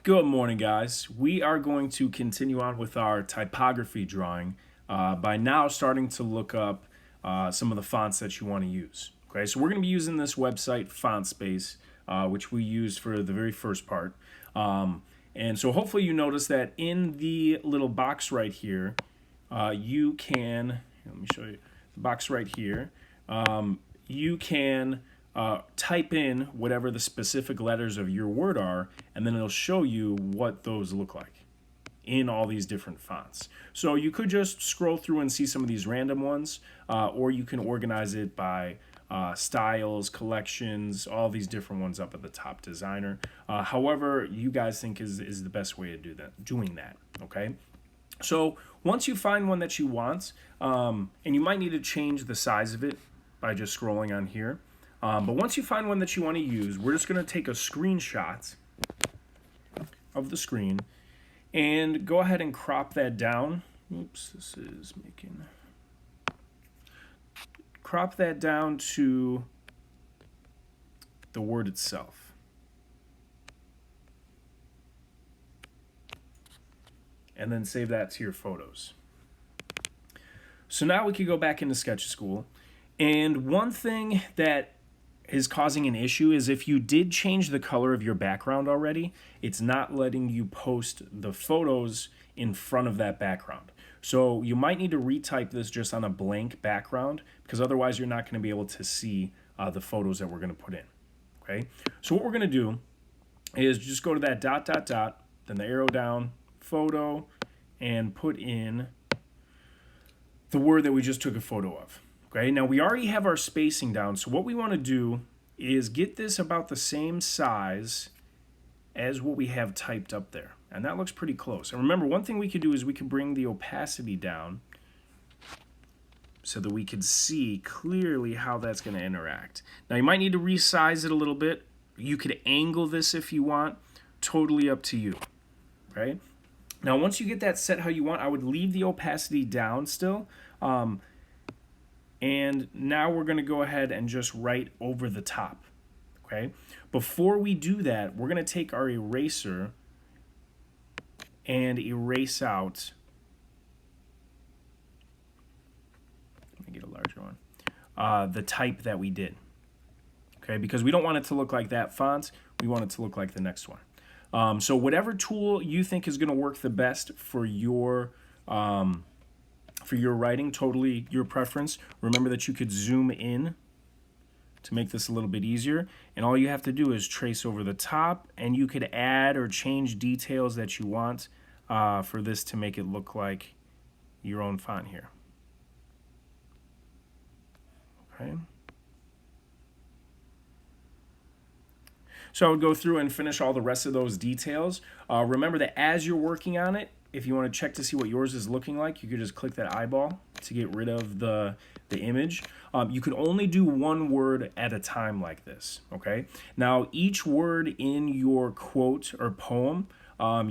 Good morning, guys. We are going to continue on with our typography drawing by now starting to look up some of the fonts that you want to use. Okay, so we're going to be using this website, FontSpace, which we used for the very first part. And so hopefully you notice that in the little box right here, you can, let me show you, the box right here, you can type in whatever the specific letters of your word are, and then it'll show you what those look like in all these different fonts. So you could just scroll through and see some of these random ones, or you can organize it by styles, collections, all these different ones up at the top, designer. However you guys think is the best way to doing that, okay? So once you find one that you want, and you might need to change the size of it by just scrolling on here. But once you find one that you want to use, we're just going to take a screenshot of the screen and go ahead and crop that down. Oops, this is making... Crop that down to the word itself. And then save that to your photos. So now we could go back into Sketch School. And one thing that is causing an issue is if you did change the color of your background already, it's not letting you post the photos in front of that background. So you might need to retype this just on a blank background, because otherwise you're not going to be able to see the photos that we're going to put in. Okay, so what we're going to do is just go to that ... then the arrow down, photo, and put in the word that we just took a photo of. Okay, now we already have our spacing down, so what we want to do is get this about the same size as what we have typed up there. And that looks pretty close. And remember, one thing we could do is we could bring the opacity down so that we could see clearly how that's going to interact. Now you might need to resize it a little bit. You could angle this if you want, totally up to you. Okay? Now once you get that set how you want, I would leave the opacity down still. And now we're going to go ahead and just write over the top, okay? Before we do that, we're going to take our eraser and erase out, let me get a larger one, the type that we did, okay? Because we don't want it to look like that font, we want it to look like the next one. So whatever tool you think is going to work the best for your writing, totally your preference. Remember that you could zoom in to make this a little bit easier, and all you have to do is trace over the top, and you could add or change details that you want for this to make it look like your own font here. Okay. So I would go through and finish all the rest of those details. Remember that as you're working on it, if you want to check to see what yours is looking like, you could just click that eyeball to get rid of the image. You can only do one word at a time like this, okay? Now, each word in your quote or poem,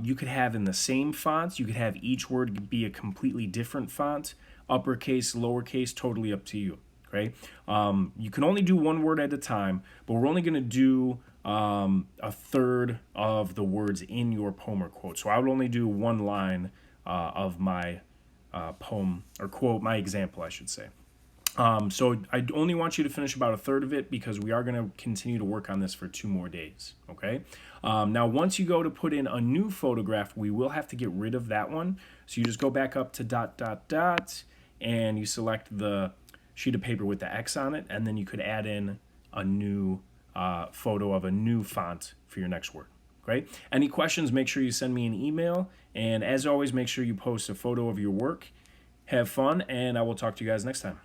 you could have in the same fonts. You could have each word be a completely different font, uppercase, lowercase, totally up to you, okay? You can only do one word at a time, but we're only going to do a third of the words in your poem or quote. So I would only do one line of my poem or quote, my example, I should say. So I only want you to finish about a third of it because we are going to continue to work on this for 2 more days, okay? Now, once you go to put in a new photograph, we will have to get rid of that one. So you just go back up to ... and you select the sheet of paper with the X on it, and then you could add in a new photo of a new font for your next word. Great. Any questions, make sure you send me an email. And as always, make sure you post a photo of your work. Have fun, and I will talk to you guys next time.